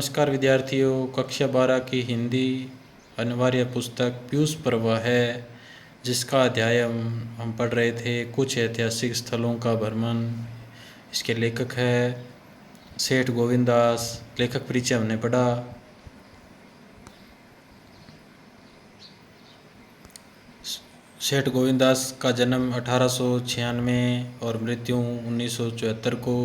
नमस्कार विद्यार्थियों, कक्षा 12 की हिंदी अनिवार्य पुस्तक पीयूष पर्व है, जिसका अध्याय हम पढ़ रहे थे कुछ ऐतिहासिक स्थलों का भ्रमण। इसके लेखक है सेठ गोविंददास। लेखक परिचय हमने पढ़ा। सेठ गोविंददास का जन्म 1896 और मृत्यु 1974 को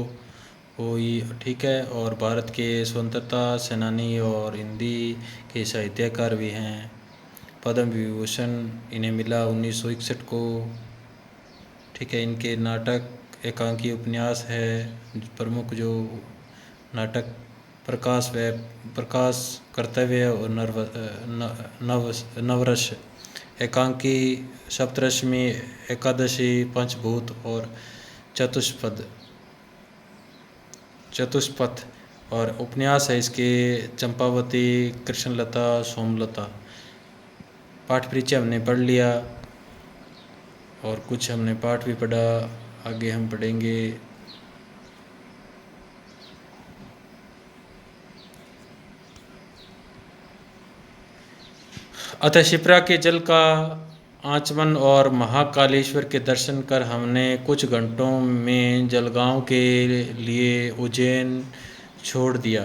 हुई। ठीक है। और भारत के स्वतंत्रता सेनानी और हिंदी के साहित्यकार भी हैं। पद्म विभूषण इन्हें मिला 1961 को। ठीक है। इनके नाटक, एकांकी, उपन्यास है प्रमुख। जो नाटक प्रकाश, कर्तव्य और नवरस, एकांकी सप्तरश्मि, एकादशी, पंचभूत और चतुष्पथ। और उपन्यास है इसके चंपावती, कृष्णलता, सोमलता। पाठ परिचय हमने पढ़ लिया और कुछ हमने पाठ भी पढ़ा। आगे हम पढ़ेंगे। अतः शिप्रा के जल का आचमन और महाकालेश्वर के दर्शन कर हमने कुछ घंटों में जलगांव के लिए उज्जैन छोड़ दिया।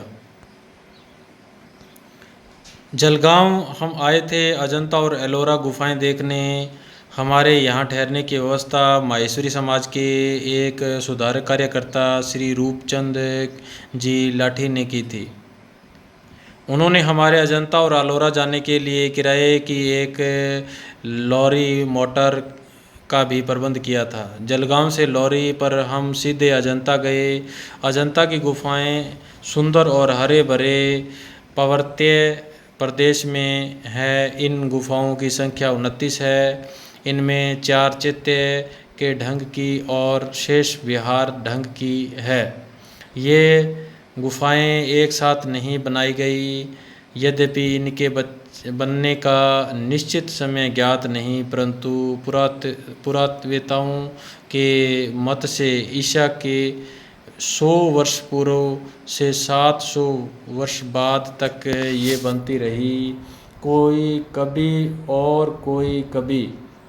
जलगांव हम आए थे अजंता और एलोरा गुफाएं देखने। हमारे यहाँ ठहरने की व्यवस्था माहेश्वरी समाज के एक सुधार कार्यकर्ता श्री रूपचंद जी लाठी ने की थी। उन्होंने हमारे अजंता और अलोरा जाने के लिए किराए की एक लॉरी मोटर का भी प्रबंध किया था। जलगांव से लॉरी पर हम सीधे अजंता गए। अजंता की गुफाएं सुंदर और हरे भरे पर्वतीय प्रदेश में है। इन गुफाओं की संख्या 29 है। इनमें 4 चैत्य के ढंग की और शेष विहार ढंग की है। ये गुफाएं एक साथ नहीं बनाई गई। यद्यपि इनके बनने का निश्चित समय ज्ञात नहीं, परंतु पुरातत्ववेताओं के मत से ईसा के 100 वर्ष पूर्व से 700 वर्ष बाद तक ये बनती रही। कोई कभी और कोई कभी।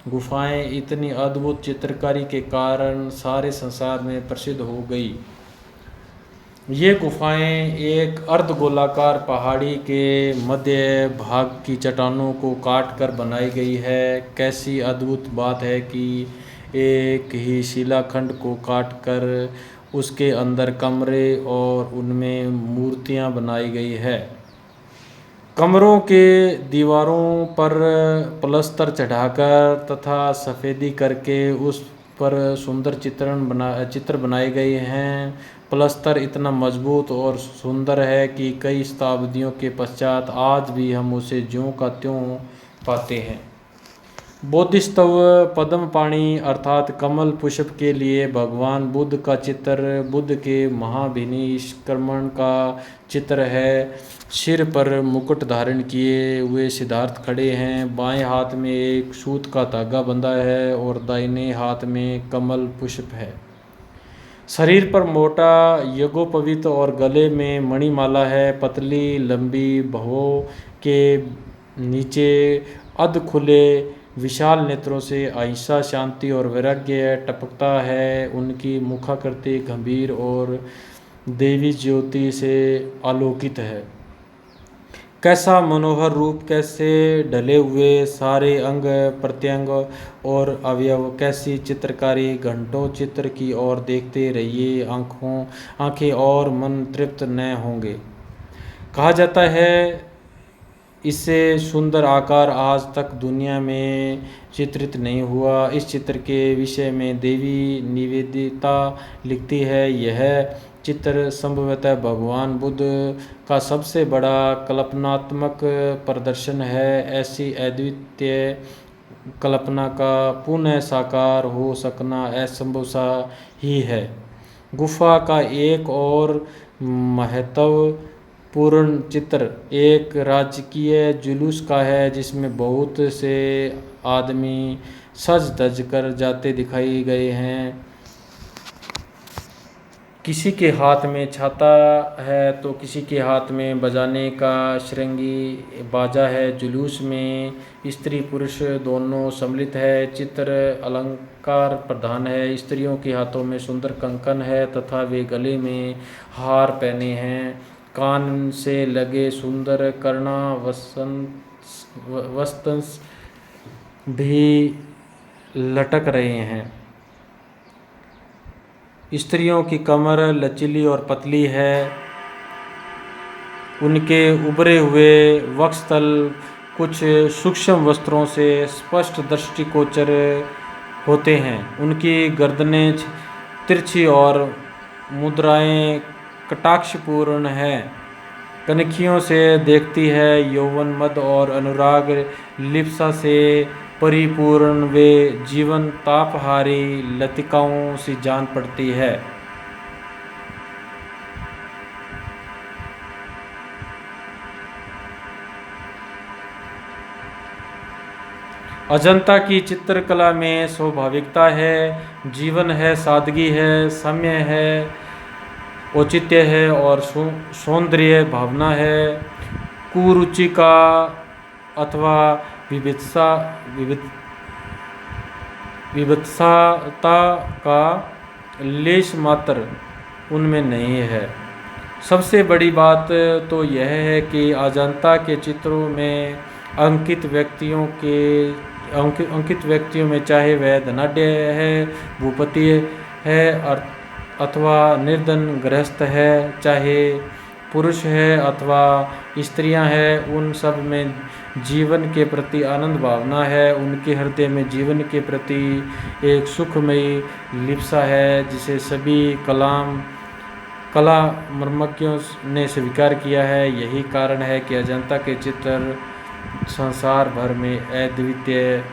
गुफाएं इतनी अद्भुत चित्रकारी के कारण सारे संसार में प्रसिद्ध हो गई। ये गुफाएं एक अर्धगोलाकार पहाड़ी के मध्य भाग की चट्टानों को काट कर बनाई गई है। कैसी अद्भुत बात है कि एक ही शिलाखंड को काट कर उसके अंदर कमरे और उनमें मूर्तियां बनाई गई है। कमरों के दीवारों पर प्लस्तर चढ़ाकर तथा सफ़ेदी करके उस पर सुंदर चित्र बनाए गए हैं। प्लस्तर इतना मजबूत और सुंदर है कि कई शताब्दियों के पश्चात आज भी हम उसे ज्यों का त्यों पाते हैं। बोधिसत्व पद्मपाणि अर्थात कमल पुष्प के लिए भगवान बुद्ध का चित्र, बुद्ध के महाभिनिष्क्रमण का चित्र है। सिर पर मुकुट धारण किए हुए सिद्धार्थ खड़े हैं। बाएं हाथ में एक सूत का धागा बंधा है और दाहिने हाथ में कमल पुष्प है। शरीर पर मोटा यज्ञोपवीत और गले में मणिमाला है। पतली लंबी भौं के नीचे अध खुले विशाल नेत्रों से अहिंसा, शांति और वैराग्य टपकता है। उनकी मुखाकृति गंभीर और देवी ज्योति से आलोकित है। कैसा मनोहर रूप, कैसे ढले हुए सारे अंग प्रत्यंग और अवयव, कैसी चित्रकारी। घंटों चित्र की ओर देखते रहिए, आंखें और मन तृप्त न होंगे। कहा जाता है इससे सुंदर आकार आज तक दुनिया में चित्रित नहीं हुआ। इस चित्र के विषय में देवी निवेदिता लिखती है, यह चित्र संभवतः भगवान बुद्ध का सबसे बड़ा कल्पनात्मक प्रदर्शन है। ऐसी अद्वितीय कल्पना का पुनः साकार हो सकना असंभव सा ही है। गुफा का एक और महत्वपूर्ण चित्र एक राजकीय जुलूस का है, जिसमें बहुत से आदमी सज धज कर जाते दिखाई गए हैं। किसी के हाथ में छाता है तो किसी के हाथ में बजाने का शृंगी बाजा है। जुलूस में स्त्री पुरुष दोनों सम्मिलित है। चित्र अलंकार प्रधान है। स्त्रियों के हाथों में सुंदर कंकन है तथा वे गले में हार पहने हैं। कान से लगे सुंदर कर्णा वस्तंस भी लटक रहे हैं। स्त्रियों की कमर लचीली और पतली है। उनके उभरे हुए वक्षस्थल कुछ सूक्ष्म वस्त्रों से स्पष्ट दृष्टिगोचर होते हैं। उनकी गर्दनें तिरछी और मुद्राएं कटाक्षपूर्ण है। कनखियों से देखती है। यौवन मद और अनुराग लिप्सा से परिपूर्ण वे जीवन तापहारी लतिकाओं से जान पड़ती है। अजंता की चित्रकला में स्वाभाविकता है, जीवन है, सादगी है, साम्य है, औचित्य है और सौंदर्य भावना है। कुरुचि का अथवा विविधता का लेश मात्र उनमें नहीं है। सबसे बड़ी बात तो यह है कि अजंता के चित्रों में अंकित व्यक्तियों में चाहे वह धनाढ्य है, भूपति है अथवा निर्धन गृहस्थ है, चाहे पुरुष है अथवा स्त्रियां हैं, उन सब में जीवन के प्रति आनंद भावना है। उनके हृदय में जीवन के प्रति एक सुखमयी लिप्सा है जिसे सभी कला मर्मज्ञों ने स्वीकार किया है। यही कारण है कि अजंता के चित्र संसार भर में अद्वितीय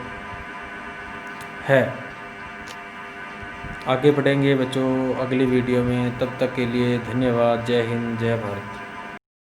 है। आगे बढ़ेंगे बच्चों अगली वीडियो में। तब तक के लिए धन्यवाद। जय हिंद, जय भारत।